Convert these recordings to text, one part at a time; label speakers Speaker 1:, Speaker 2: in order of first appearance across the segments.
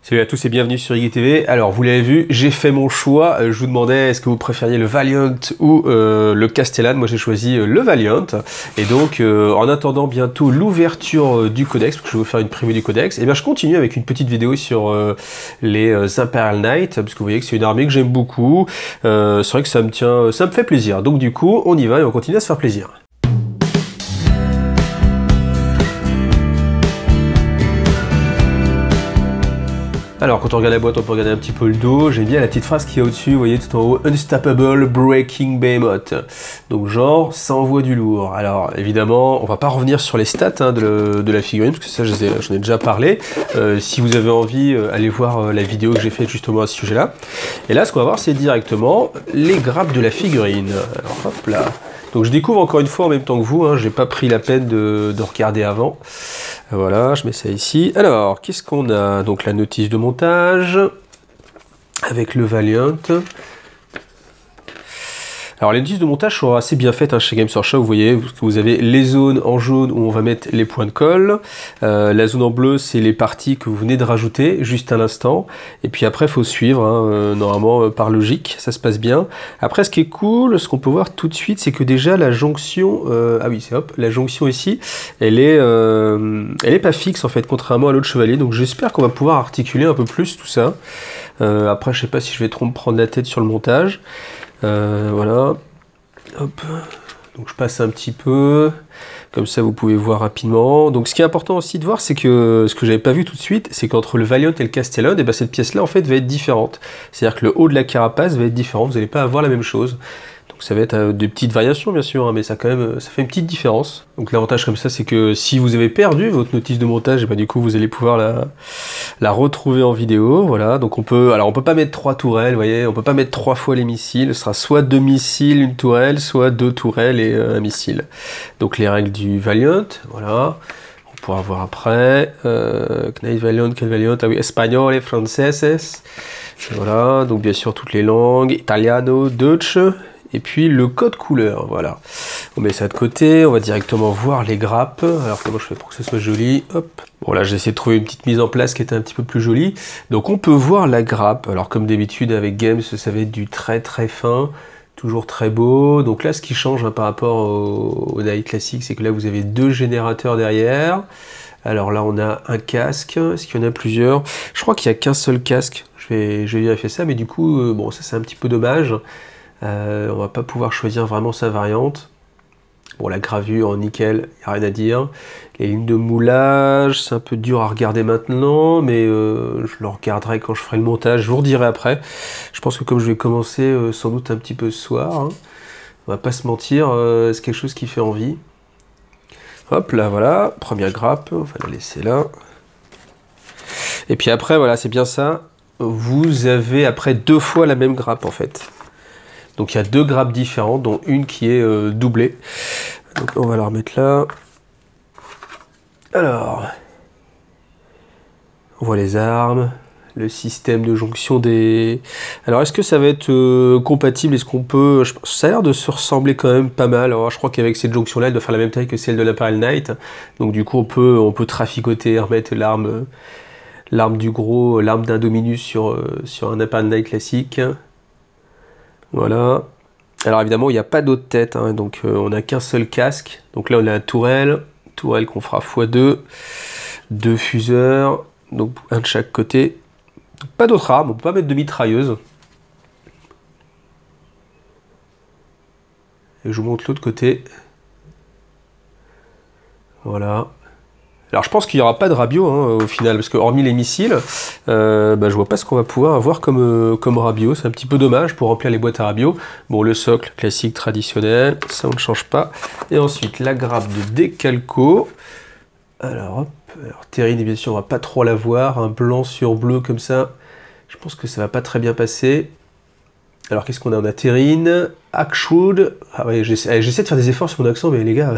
Speaker 1: Salut à tous et bienvenue sur Iggy TV. Alors vous l'avez vu, j'ai fait mon choix. Je vous demandais est-ce que vous préfériez le Valiant ou le Castellan. Moi j'ai choisi le Valiant. Et donc en attendant bientôt l'ouverture du codex, parce que je vais vous faire une preview du codex, et bien je continue avec une petite vidéo sur les Imperial Knights, parce que vous voyez que c'est une armée que j'aime beaucoup. C'est vrai que ça me fait plaisir. Donc du coup on y va et on continue à se faire plaisir. Alors quand on regarde la boîte, on peut regarder un petit peu le dos. J'aime bien la petite phrase qu'il y a au-dessus, vous voyez tout en haut, Unstoppable Breaking Behemoth. Donc genre, ça envoie du lourd. Alors évidemment, on va pas revenir sur les stats de la figurine, parce que ça j'en ai déjà parlé. Si vous avez envie, allez voir la vidéo que j'ai faite justement à ce sujet-là. Et là, ce qu'on va voir, c'est directement les grappes de la figurine. Alors hop là. Donc je découvre encore une fois en même temps que vous, hein, j'ai pas pris la peine de regarder avant. Voilà, je mets ça ici. Alors, qu'est-ce qu'on a? Donc la notice de montage, avec le Valiant. Alors les notices de montage sont assez bien faites hein, chez Games Workshop, vous voyez, vous avez les zones en jaune où on va mettre les points de colle, la zone en bleu c'est les parties que vous venez de rajouter juste à l'instant, et puis après il faut suivre, hein, normalement par logique, ça se passe bien. Après ce qui est cool, ce qu'on peut voir tout de suite, c'est que déjà la jonction, ah oui c'est hop, la jonction ici, elle est pas fixe en fait, contrairement à l'autre chevalier, donc j'espère qu'on va pouvoir articuler un peu plus tout ça. Après je sais pas si je vais trop me prendre la tête sur le montage. Voilà, hop, donc je passe un petit peu, comme ça vous pouvez voir rapidement. Donc ce qui est important aussi de voir, c'est que ce que j'avais pas vu tout de suite, c'est qu'entre le Valiant et le Castellan, et ben cette pièce là en fait va être différente. C'est-à-dire que le haut de la carapace va être différent, vous n'allez pas avoir la même chose. Donc ça va être des petites variations bien sûr, hein, mais ça fait une petite différence. Donc l'avantage comme ça, c'est que si vous avez perdu votre notice de montage, et ben du coup vous allez pouvoir la retrouver en vidéo. Voilà, donc on peut pas mettre 3 tourelles, vous voyez, on peut pas mettre 3 fois les missiles. Ce sera soit 2 missiles, une tourelle, soit 2 tourelles et un missile. Donc les règles du Valiant, voilà. On pourra voir après. Knight Valiant, quel Valiant? Ah oui, espagnol et franceses. Voilà, donc bien sûr toutes les langues, italiano, Dutch. Et puis le code couleur, voilà. On met ça de côté, on va directement voir les grappes. Alors comment je fais pour que ce soit joli? Hop. Bon là j'ai essayé de trouver une petite mise en place qui était un petit peu plus jolie. Donc on peut voir la grappe. Alors comme d'habitude avec Games, ça va être du très très fin, toujours très beau. Donc là ce qui change hein, par rapport au Knight classique, c'est que là vous avez 2 générateurs derrière. Alors là on a un casque, est-ce qu'il y en a plusieurs? Je crois qu'il n'y a qu'un seul casque, je vais vérifier ça, mais du coup, bon ça c'est un petit peu dommage. On va pas pouvoir choisir vraiment sa variante. Bon, la gravure en nickel, il n'y a rien à dire. Les lignes de moulage, c'est un peu dur à regarder maintenant, mais je le regarderai quand je ferai le montage, je vous redirai après. Je pense que comme je vais commencer sans doute un petit peu ce soir, hein, on va pas se mentir, c'est quelque chose qui fait envie. Hop, là voilà, première grappe, on va la laisser là. Et puis après, voilà, c'est bien ça, vous avez après 2 fois la même grappe en fait. Donc il y a 2 grappes différentes, dont une qui est doublée. Donc on va la remettre là. Alors, on voit les armes, le système de jonction des... Alors est-ce que ça va être compatible? Est-ce qu'on peut... Ça a l'air de se ressembler quand même pas mal. Alors je crois qu'avec cette jonction-là, elle doit faire la même taille que celle de l'Imperial Knight. Donc du coup on peut traficoter, remettre l'arme du gros, l'arme d'Indominus sur un Imperial Knight classique. Voilà. Alors évidemment, il n'y a pas d'autre tête, hein, donc on n'a qu'un seul casque. Donc là, on a la tourelle qu'on fera x2, 2 fuseurs, donc un de chaque côté. Donc, pas d'autre arme, on ne peut pas mettre de mitrailleuse. Et je vous montre l'autre côté. Voilà. Alors je pense qu'il n'y aura pas de rabio hein, au final, parce que hormis les missiles, je vois pas ce qu'on va pouvoir avoir comme rabio. C'est un petit peu dommage pour remplir les boîtes à rabio. Bon, le socle classique traditionnel, ça on ne change pas. Et ensuite la grappe de décalco. Alors hop, alors terrine bien sûr on va pas trop la voir, un blanc sur bleu comme ça, je pense que ça va pas très bien passer. Alors qu'est-ce qu'on a? On a Terrine, Hawkswood, ah ouais, j'essaie de faire des efforts sur mon accent, mais les gars,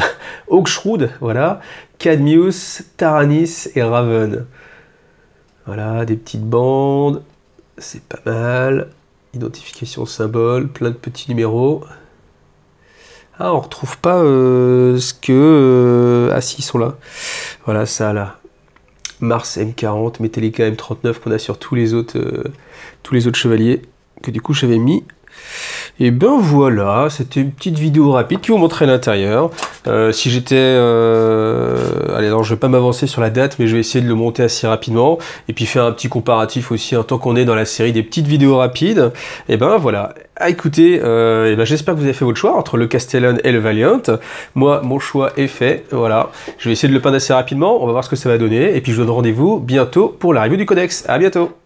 Speaker 1: Hawkswood, voilà, Cadmius, Taranis et Raven. Voilà, des petites bandes, c'est pas mal. Identification symbole, plein de petits numéros. Ah, on retrouve pas ce que... ah si, ils sont là. Voilà, ça là. Mars M40, Metallica M39 qu'on a sur tous les autres chevaliers que du coup j'avais mis. Et ben voilà, c'était une petite vidéo rapide qui vous montrait l'intérieur. Si j'étais... allez, non, je vais pas m'avancer sur la date, mais je vais essayer de le monter assez rapidement. Et puis faire un petit comparatif aussi, tant qu'on est dans la série des petites vidéos rapides. Et ben voilà. Ah, écoutez, j'espère que vous avez fait votre choix entre le Castellan et le Valiant. Moi, mon choix est fait, voilà. Je vais essayer de le peindre assez rapidement, on va voir ce que ça va donner. Et puis je vous donne rendez-vous bientôt pour la review du Codex. À bientôt!